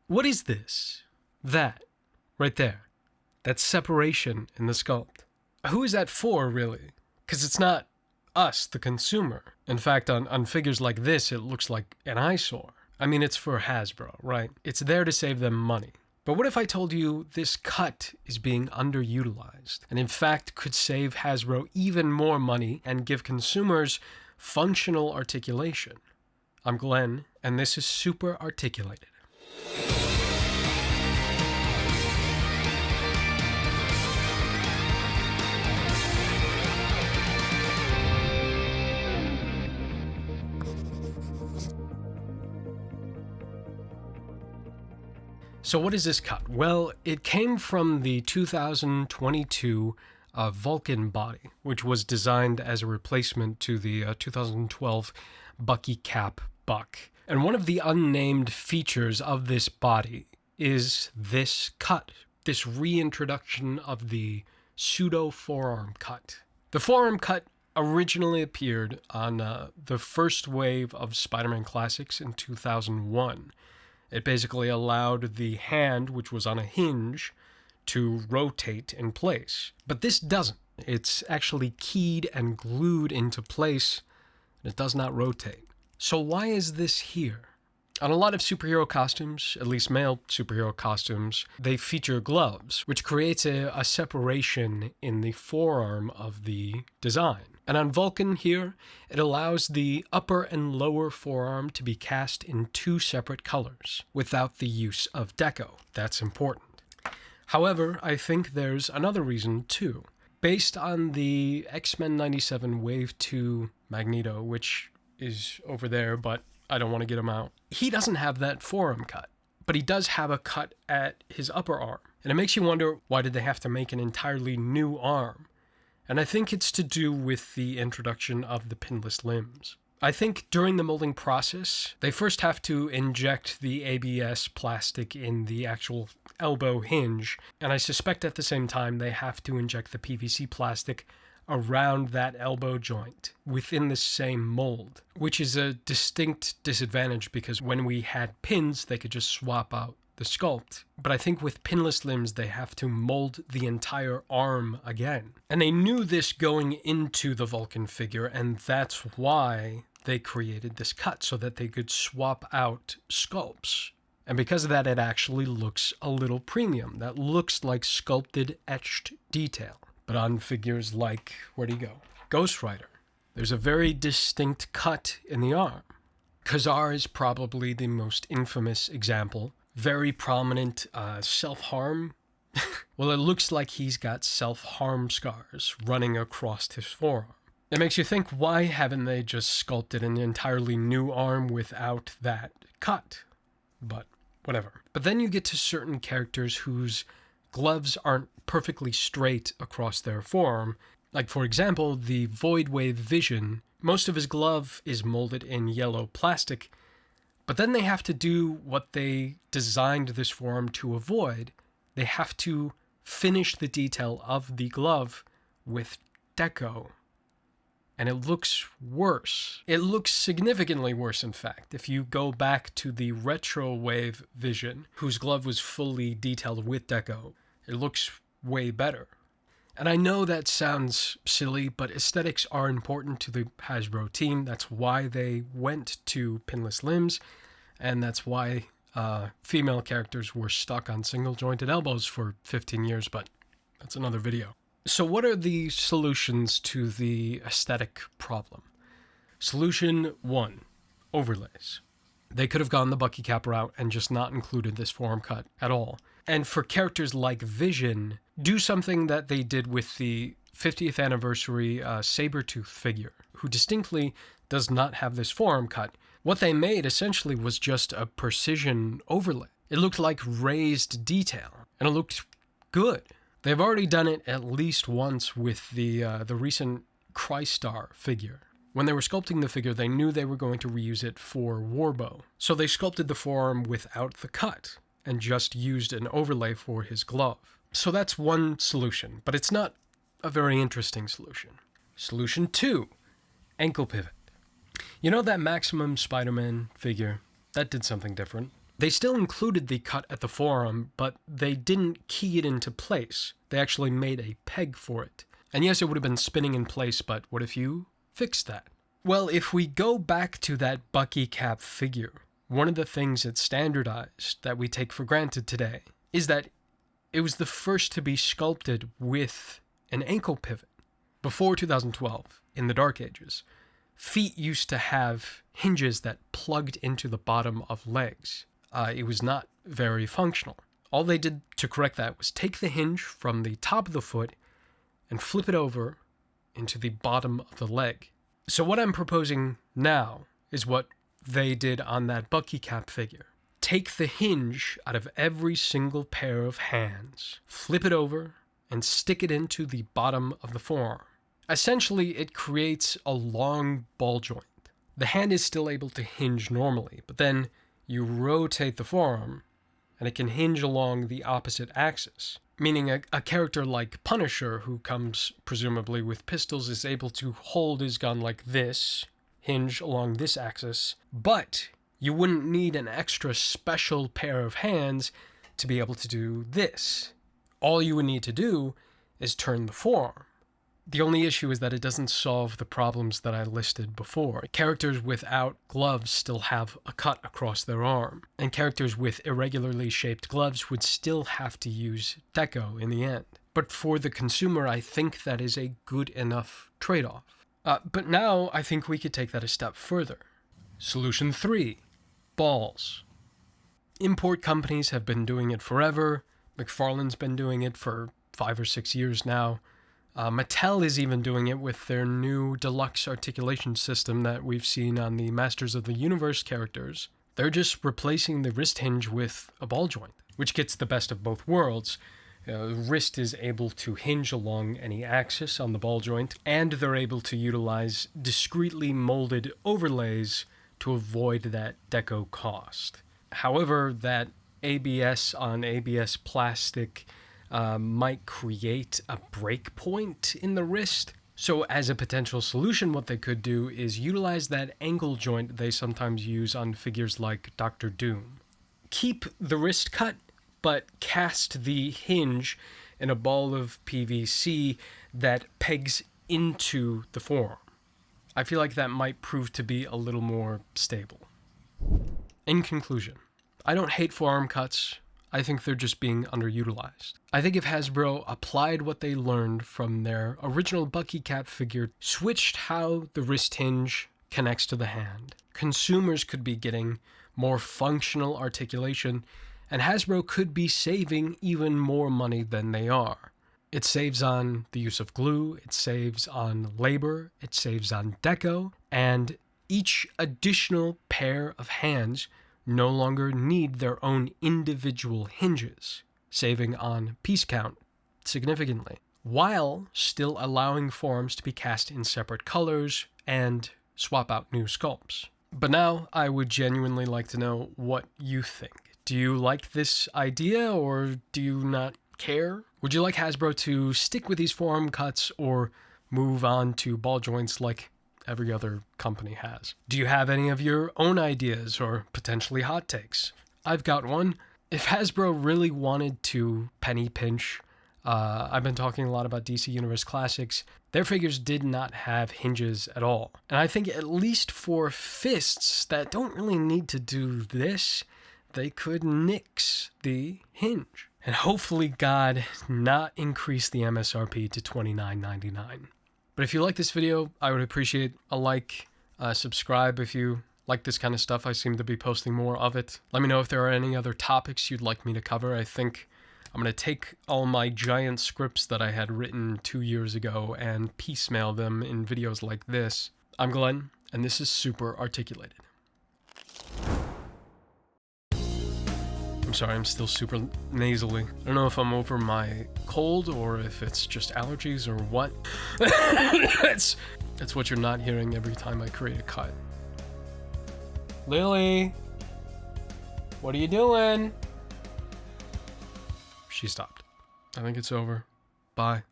What is this? That. Right there. That separation in the sculpt. Who is that for, really? Because it's not us, the consumer. In fact, on figures like this, it looks like an eyesore. I mean, it's for Hasbro, right? It's there to save them money. But what if I told you this cut is being underutilized, and in fact could save Hasbro even more money and give consumers functional articulation? I'm Glenn, and this is Super Articulated. So what is this cut? Well, it came from the 2022 Vulcan body, which was designed as a replacement to the 2012 Bucky Cap Buck. And one of the unnamed features of this body is this cut, this reintroduction of the pseudo forearm cut. The forearm cut originally appeared on the first wave of Spider-Man Classics in 2001. It basically allowed the hand, which was on a hinge, to rotate in place. But this doesn't. It's actually keyed and glued into place, and it does not rotate. So why is this here? On a lot of superhero costumes, at least male superhero costumes, they feature gloves, which creates a separation in the forearm of the design. And on Vulcan here, it allows the upper and lower forearm to be cast in two separate colors without the use of deco. That's important. However, I think there's another reason too. Based on the X-Men 97 Wave 2 Magneto, which is over there, but I don't want to get him out. He doesn't have that forearm cut, but he does have a cut at his upper arm. And it makes you wonder, why did they have to make an entirely new arm? And I think it's to do with the introduction of the pinless limbs. I think during the molding process, they first have to inject the ABS plastic in the actual elbow hinge, and I suspect at the same time they have to inject the PVC plastic around that elbow joint within the same mold, which is a distinct disadvantage because when we had pins, they could just swap out the sculpt. But I think with pinless limbs, they have to mold the entire arm again. And they knew this going into the Vulcan figure, and that's why they created this cut, so that they could swap out sculpts. And because of that, it actually looks a little premium. That looks like sculpted, etched detail. But on figures like, where'd he go? Ghost Rider, there's a very distinct cut in the arm. Kazar is probably the most infamous example. Very prominent self-harm. Well, it looks like he's got self-harm scars running across his forearm. It makes you think, why haven't they just sculpted an entirely new arm without that cut? But whatever. But then you get to certain characters whose gloves aren't perfectly straight across their forearm. Like, for example, the Void Wave Vision. Most of his glove is molded in yellow plastic, but then they have to do what they designed this forearm to avoid. They have to finish the detail of the glove with deco. And it looks worse. It looks significantly worse, in fact. If you go back to the Retro Wave Vision, whose glove was fully detailed with deco, it looks way better. And I know that sounds silly, but aesthetics are important to the Hasbro team. That's why they went to pinless limbs, and that's why female characters were stuck on single-jointed elbows for 15 years, but that's another video. So what are the solutions to the aesthetic problem? Solution 1, overlays. They could have gone the Bucky Cap route and just not included this forearm cut at all. And for characters like Vision, do something that they did with the 50th anniversary Sabretooth figure, who distinctly does not have this forearm cut. What they made essentially was just a precision overlay. It looked like raised detail, and it looked good. They've already done it at least once with the recent Crystar figure. When they were sculpting the figure, they knew they were going to reuse it for Warbow. So they sculpted the forearm without the cut and just used an overlay for his glove. So that's one solution, but it's not a very interesting solution. Solution 2, ankle pivot. You know that Maximum Spider-Man figure? That did something different. They still included the cut at the forearm, but they didn't key it into place. They actually made a peg for it. And yes, it would have been spinning in place, but what if you fixed that? Well, if we go back to that Bucky cap figure, one of the things that's standardized that we take for granted today is that it was the first to be sculpted with an ankle pivot. Before 2012, in the Dark Ages, feet used to have hinges that plugged into the bottom of legs. It was not very functional. All they did to correct that was take the hinge from the top of the foot and flip it over into the bottom of the leg. So what I'm proposing now is what they did on that Bucky cap figure. Take the hinge out of every single pair of hands, flip it over, and stick it into the bottom of the forearm. Essentially, it creates a long ball joint. The hand is still able to hinge normally, but then you rotate the forearm, and it can hinge along the opposite axis. Meaning a character like Punisher, who comes presumably with pistols, is able to hold his gun like this, hinge along this axis, but you wouldn't need an extra special pair of hands to be able to do this. All you would need to do is turn the forearm. The only issue is that it doesn't solve the problems that I listed before. Characters without gloves still have a cut across their arm, and characters with irregularly shaped gloves would still have to use deco in the end. But for the consumer, I think that is a good enough trade-off. But now I think we could take that a step further. Solution 3. Balls. Import companies have been doing it forever. McFarlane's been doing it for 5 or 6 years now. Mattel is even doing it with their new deluxe articulation system that we've seen on the Masters of the Universe characters. They're just replacing the wrist hinge with a ball joint, which gets the best of both worlds. The wrist is able to hinge along any axis on the ball joint, and they're able to utilize discretely molded overlays to avoid that deco cost. However, that ABS on ABS plastic might create a break point in the wrist. So as a potential solution, what they could do is utilize that angle joint they sometimes use on figures like Dr. Doom. Keep the wrist cut, but cast the hinge in a ball of PVC that pegs into the forearm. I feel like that might prove to be a little more stable. In conclusion, I don't hate forearm cuts. I think they're just being underutilized. I think if Hasbro applied what they learned from their original Bucky cap figure, switched how the wrist hinge connects to the hand, consumers could be getting more functional articulation, and Hasbro could be saving even more money than they are. It saves on the use of glue, it saves on labor, it saves on deco, and each additional pair of hands no longer need their own individual hinges, saving on piece count significantly, while still allowing forms to be cast in separate colors and swap out new sculpts. But now I would genuinely like to know what you think. Do you like this idea, or do you not care? Would you like Hasbro to stick with these forearm cuts or move on to ball joints like every other company has? Do you have any of your own ideas or potentially hot takes? I've got one. If Hasbro really wanted to penny pinch, I've been talking a lot about DC Universe Classics, their figures did not have hinges at all. And I think at least for fists that don't really need to do this, they could nix the hinge. And hopefully, God, not increase the MSRP to $29.99. But if you like this video, I would appreciate a like, subscribe if you like this kind of stuff. I seem to be posting more of it. Let me know if there are any other topics you'd like me to cover. I think I'm going to take all my giant scripts that I had written 2 years ago and piecemeal them in videos like this. I'm Glen, and this is Super Articulated. I'm sorry, I'm still super nasally. I don't know if I'm over my cold or if it's just allergies or what. That's what you're not hearing every time I create a cut. Lily, what are you doing? She stopped. I think it's over. Bye.